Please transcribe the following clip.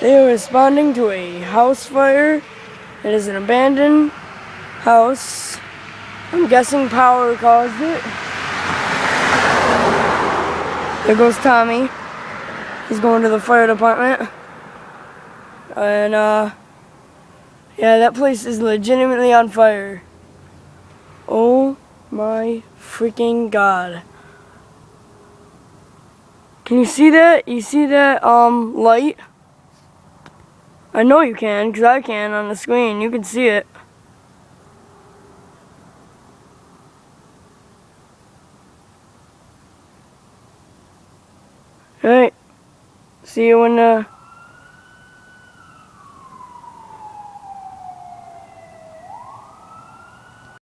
They are responding to a house fire. It is an abandoned house. I'm guessing power caused it. There goes Tommy. He's going to the fire department. And yeah, that place is legitimately on fire. Oh my freaking God. Can you see that? You see that light? I know you can, because I can on the screen. You can see it. Alright. See you when